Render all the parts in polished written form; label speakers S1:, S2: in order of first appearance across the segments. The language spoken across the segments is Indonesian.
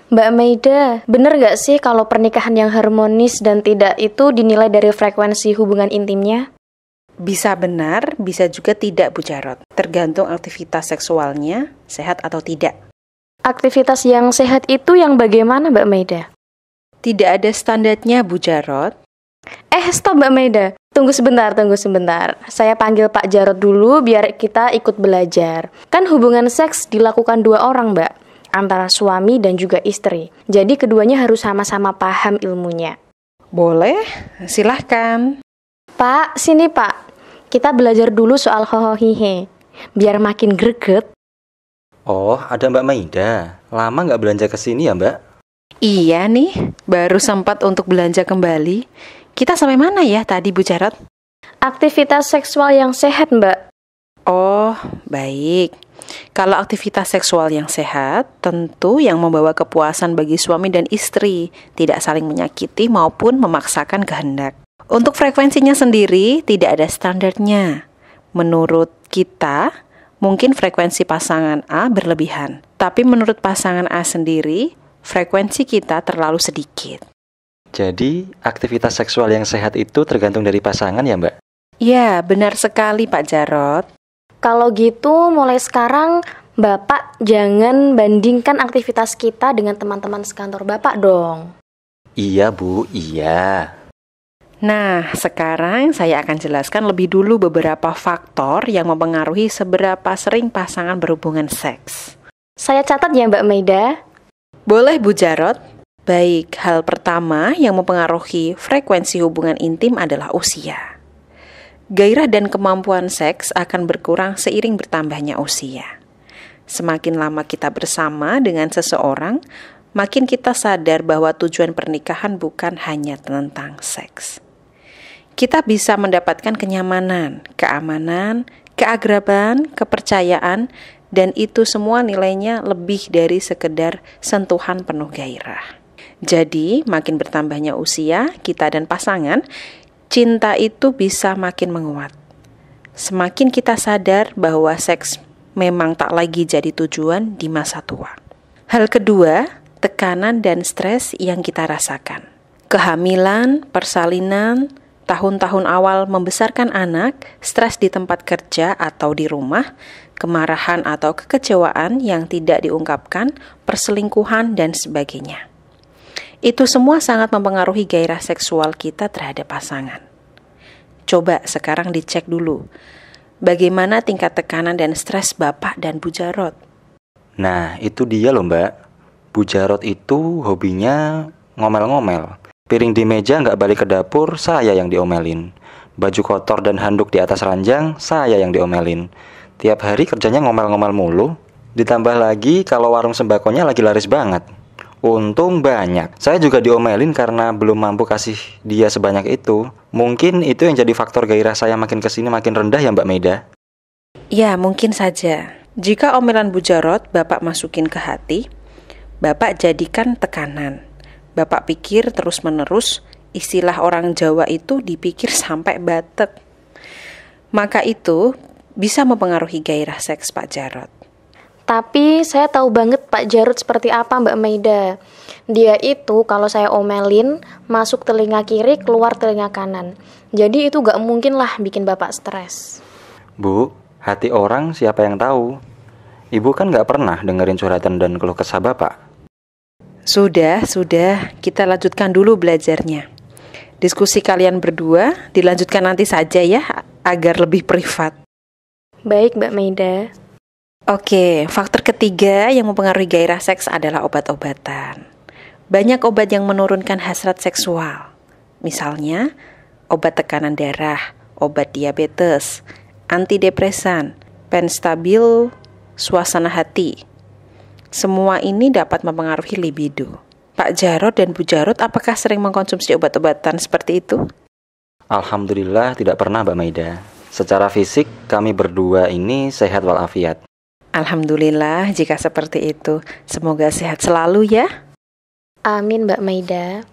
S1: Mbak Maida, bener gak sih kalau pernikahan yang harmonis dan tidak itu dinilai dari frekuensi hubungan intimnya?
S2: Bisa benar, bisa juga tidak Bu Jarot. Tergantung aktivitas seksualnya, sehat atau tidak.
S1: Aktivitas yang sehat itu yang bagaimana Mbak Maida?
S2: Tidak ada standarnya Bu Jarot.
S1: Stop Mbak Maida. Tunggu sebentar. Saya panggil Pak Jarot dulu biar kita ikut belajar. Kan hubungan seks dilakukan dua orang, Mbak. Antara suami dan juga istri. Jadi keduanya harus sama-sama paham ilmunya.
S2: Boleh, silahkan.
S1: Pak, sini Pak. Kita belajar dulu soal hohohihe. Biar makin greget.
S3: Oh, ada Mbak Maida. Lama nggak belanja ke sini ya, Mbak?
S2: Iya nih, baru sempat untuk belanja kembali. Kita sampai mana ya tadi Bu Jarot?
S1: Aktivitas seksual yang sehat, Mbak.
S2: Oh, baik. Kalau aktivitas seksual yang sehat, tentu yang membawa kepuasan bagi suami dan istri, tidak saling menyakiti maupun memaksakan kehendak. Untuk frekuensinya sendiri, tidak ada standarnya. Menurut kita, mungkin frekuensi pasangan A berlebihan. Tapi menurut pasangan A sendiri, frekuensi kita terlalu sedikit.
S3: Jadi, aktivitas seksual yang sehat itu tergantung dari pasangan ya, Mbak?
S2: Ya, benar sekali Pak Jarot.
S1: Kalau gitu, mulai sekarang Bapak jangan bandingkan aktivitas kita dengan teman-teman sekantor Bapak dong.
S3: Iya, Bu, iya.
S2: Nah, sekarang saya akan jelaskan lebih dulu beberapa faktor yang mempengaruhi seberapa sering pasangan berhubungan seks.
S1: Saya catat ya Mbak Maida.
S2: Boleh Bu Jarot? Baik, hal pertama yang mempengaruhi frekuensi hubungan intim adalah usia. Gairah dan kemampuan seks akan berkurang seiring bertambahnya usia. Semakin lama kita bersama dengan seseorang, makin kita sadar bahwa tujuan pernikahan bukan hanya tentang seks. Kita bisa mendapatkan kenyamanan, keamanan, keakraban, kepercayaan, dan itu semua nilainya lebih dari sekedar sentuhan penuh gairah. Jadi, makin bertambahnya usia kita dan pasangan, cinta itu bisa makin menguat. Semakin kita sadar bahwa seks memang tak lagi jadi tujuan di masa tua. Hal kedua, tekanan dan stres yang kita rasakan. Kehamilan, persalinan, tahun-tahun awal membesarkan anak, stres di tempat kerja atau di rumah, kemarahan atau kekecewaan yang tidak diungkapkan, perselingkuhan, dan sebagainya. Itu semua sangat mempengaruhi gairah seksual kita terhadap pasangan. Coba sekarang dicek dulu, bagaimana tingkat tekanan dan stres Bapak dan Bu Jarot.
S3: Nah, itu dia loh, Mbak. Bu Jarot itu hobinya ngomel-ngomel. Piring di meja nggak balik ke dapur, saya yang diomelin. Baju kotor dan handuk di atas ranjang, saya yang diomelin. Tiap hari kerjanya ngomel-ngomel mulu. Ditambah lagi kalau warung sembakonya lagi laris banget. Untung banyak. Saya juga diomelin karena belum mampu kasih dia sebanyak itu. Mungkin itu yang jadi faktor gairah saya makin kesini makin rendah ya Mbak Maida?
S2: Ya, mungkin saja. Jika omelan Bu Jarot Bapak masukin ke hati, Bapak jadikan tekanan. Bapak pikir terus-menerus, istilah orang Jawa itu dipikir sampai batek. Maka itu bisa mempengaruhi gairah seks Pak Jarot.
S1: Tapi saya tahu banget Pak Jarot seperti apa Mbak Maida. Dia itu kalau saya omelin, masuk telinga kiri, keluar telinga kanan. Jadi itu gak mungkin lah bikin Bapak stres.
S3: Bu, hati orang siapa yang tahu? Ibu kan gak pernah dengerin curhatan dan keluh kesah Bapak.
S2: Sudah, kita lanjutkan dulu belajarnya. Diskusi kalian berdua dilanjutkan nanti saja ya, agar lebih privat.
S1: Baik Mbak Maida.
S2: Oke, faktor ketiga yang mempengaruhi gairah seks adalah obat-obatan. Banyak obat yang menurunkan hasrat seksual. Misalnya, obat tekanan darah, obat diabetes, antidepresan, penstabil, suasana hati. Semua ini dapat mempengaruhi libido. Pak Jarot dan Bu Jarot apakah sering mengkonsumsi obat-obatan seperti itu?
S3: Alhamdulillah tidak pernah Mbak Maida. Secara fisik kami berdua ini sehat walafiat.
S2: Alhamdulillah jika seperti itu. Semoga sehat selalu ya.
S1: Amin Mbak Maida.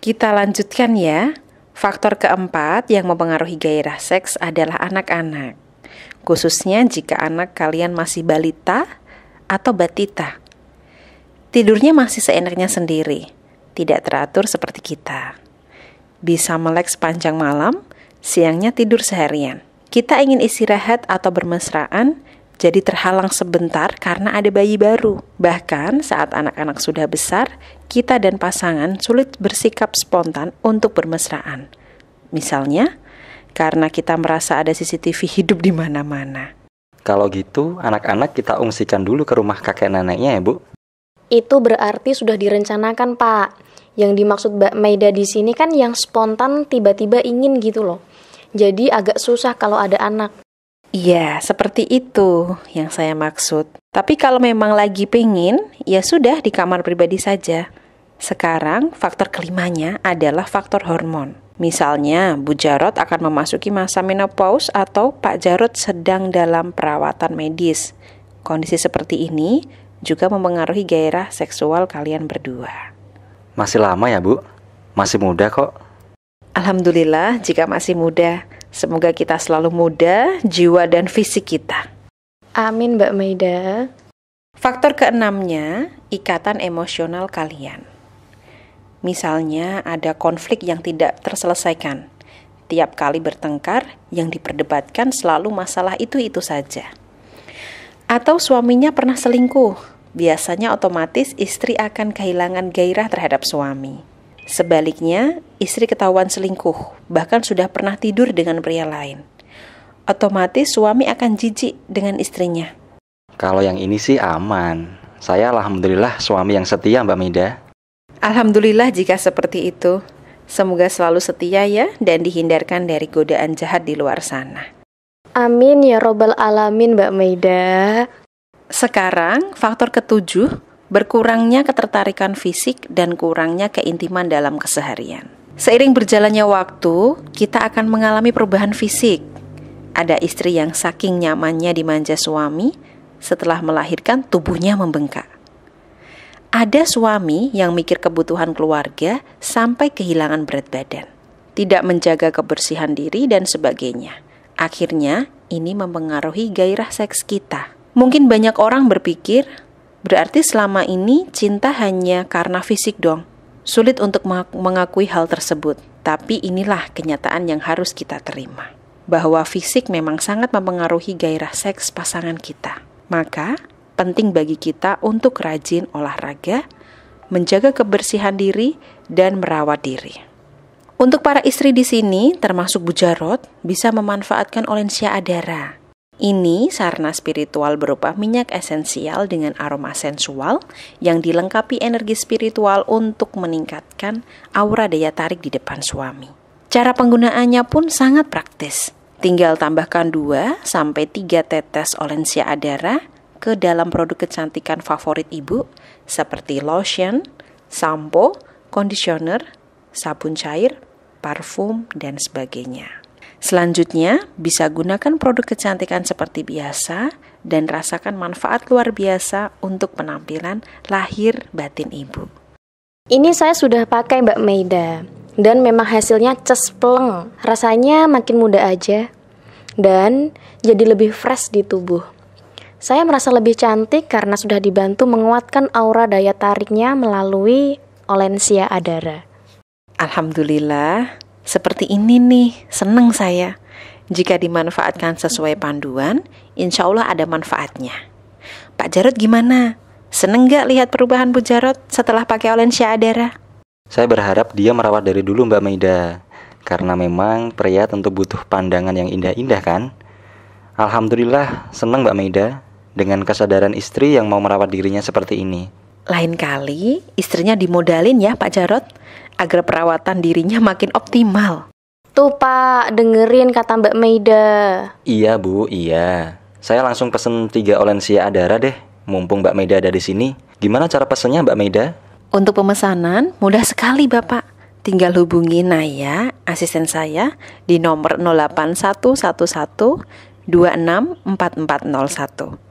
S2: Kita lanjutkan ya. Faktor keempat yang mempengaruhi gairah seks adalah anak-anak. Khususnya jika anak kalian masih balita atau batita. Tidurnya masih seenaknya sendiri, tidak teratur seperti kita. Bisa melek sepanjang malam, siangnya tidur seharian. Kita ingin istirahat atau bermesraan, jadi terhalang sebentar karena ada bayi baru. Bahkan saat anak-anak sudah besar, kita dan pasangan sulit bersikap spontan untuk bermesraan. Misalnya, karena kita merasa ada CCTV hidup di mana-mana.
S3: Kalau gitu, anak-anak kita ungsikan dulu ke rumah kakek neneknya ya, Bu.
S1: Itu berarti sudah direncanakan, Pak. Yang dimaksud Mbak Maida di sini kan yang spontan tiba-tiba ingin gitu loh. Jadi agak susah kalau ada anak.
S2: Iya, seperti itu yang saya maksud. Tapi kalau memang lagi pengen, ya sudah di kamar pribadi saja. Sekarang, faktor kelimanya adalah faktor hormon. Misalnya, Bu Jarot akan memasuki masa menopause atau Pak Jarot sedang dalam perawatan medis. Kondisi seperti ini juga mempengaruhi gairah seksual kalian berdua.
S3: Masih lama ya, Bu? Masih muda kok.
S2: Alhamdulillah jika masih muda. Semoga kita selalu muda, jiwa dan fisik kita.
S1: Amin, Mbak Maida.
S2: Faktor keenamnya, ikatan emosional kalian. Misalnya ada konflik yang tidak terselesaikan. Tiap kali bertengkar, yang diperdebatkan selalu masalah itu-itu saja. Atau suaminya pernah selingkuh. Biasanya otomatis istri akan kehilangan gairah terhadap suami. Sebaliknya, istri ketahuan selingkuh, bahkan sudah pernah tidur dengan pria lain. Otomatis suami akan jijik dengan istrinya.
S3: Kalau yang ini sih aman. Saya alhamdulillah suami yang setia, Mbak Maida.
S2: Alhamdulillah jika seperti itu. Semoga selalu setia ya dan dihindarkan dari godaan jahat di luar sana.
S1: Amin ya robbal alamin, Mbak Maida.
S2: Sekarang, faktor ketujuh, berkurangnya ketertarikan fisik dan kurangnya keintiman dalam keseharian. Seiring berjalannya waktu, kita akan mengalami perubahan fisik. Ada istri yang saking nyamannya dimanja suami, setelah melahirkan tubuhnya membengkak. Ada suami yang mikir kebutuhan keluarga sampai kehilangan berat badan, tidak menjaga kebersihan diri dan sebagainya. Akhirnya, ini mempengaruhi gairah seks kita. Mungkin banyak orang berpikir, berarti selama ini cinta hanya karena fisik dong. Sulit untuk mengakui hal tersebut, tapi inilah kenyataan yang harus kita terima. Bahwa fisik memang sangat mempengaruhi gairah seks pasangan kita. Maka, penting bagi kita untuk rajin olahraga, menjaga kebersihan diri, dan merawat diri. Untuk para istri di sini, termasuk Bu Jarot, bisa memanfaatkan Olensia Adara. Ini sarana spiritual berupa minyak esensial dengan aroma sensual yang dilengkapi energi spiritual untuk meningkatkan aura daya tarik di depan suami. Cara penggunaannya pun sangat praktis. Tinggal tambahkan 2-3 tetes Olensia Adara ke dalam produk kecantikan favorit ibu seperti lotion, sampo, conditioner, sabun cair, parfum, dan sebagainya. Selanjutnya, bisa gunakan produk kecantikan seperti biasa dan rasakan manfaat luar biasa untuk penampilan lahir batin ibu.
S1: Ini saya sudah pakai, Mbak Maida, dan memang hasilnya cespleng. Rasanya makin muda aja dan jadi lebih fresh di tubuh. Saya merasa lebih cantik karena sudah dibantu menguatkan aura daya tariknya melalui Olensia Adara.
S2: Alhamdulillah, seperti ini nih, seneng saya. Jika dimanfaatkan sesuai panduan, insya Allah ada manfaatnya. Pak Jarot gimana? Seneng gak lihat perubahan Bu Jarot setelah pakai Olensia Adara?
S3: Saya berharap dia merawat dari dulu, Mbak Maida. Karena memang pria tentu butuh pandangan yang indah-indah kan? Alhamdulillah, seneng Mbak Maida dengan kesadaran istri yang mau merawat dirinya seperti ini.
S2: Lain kali, istrinya dimodalin ya Pak Jarot, agar perawatan dirinya makin optimal.
S1: Tuh Pak, dengerin kata Mbak Maida.
S3: Iya Bu, iya. Saya langsung pesen 3 Olensia Adara deh, mumpung Mbak Maida ada di sini. Gimana cara pesennya Mbak Maida?
S2: Untuk pemesanan, mudah sekali Bapak. Tinggal hubungi Naya, asisten saya, di nomor 08111 264401.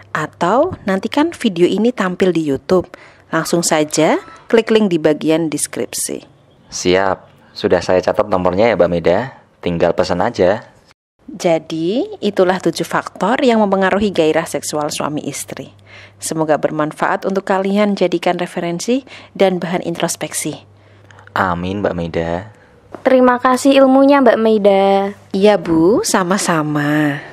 S2: Atau nantikan video ini tampil di YouTube. Langsung saja klik link di bagian deskripsi.
S3: Siap, sudah saya catat nomornya ya Mbak Maida. Tinggal pesan aja.
S2: Jadi, itulah 7 faktor yang mempengaruhi gairah seksual suami istri. Semoga bermanfaat untuk kalian, jadikan referensi dan bahan introspeksi.
S3: Amin, Mbak Maida.
S1: Terima kasih ilmunya Mbak Maida.
S2: Iya Bu, sama-sama.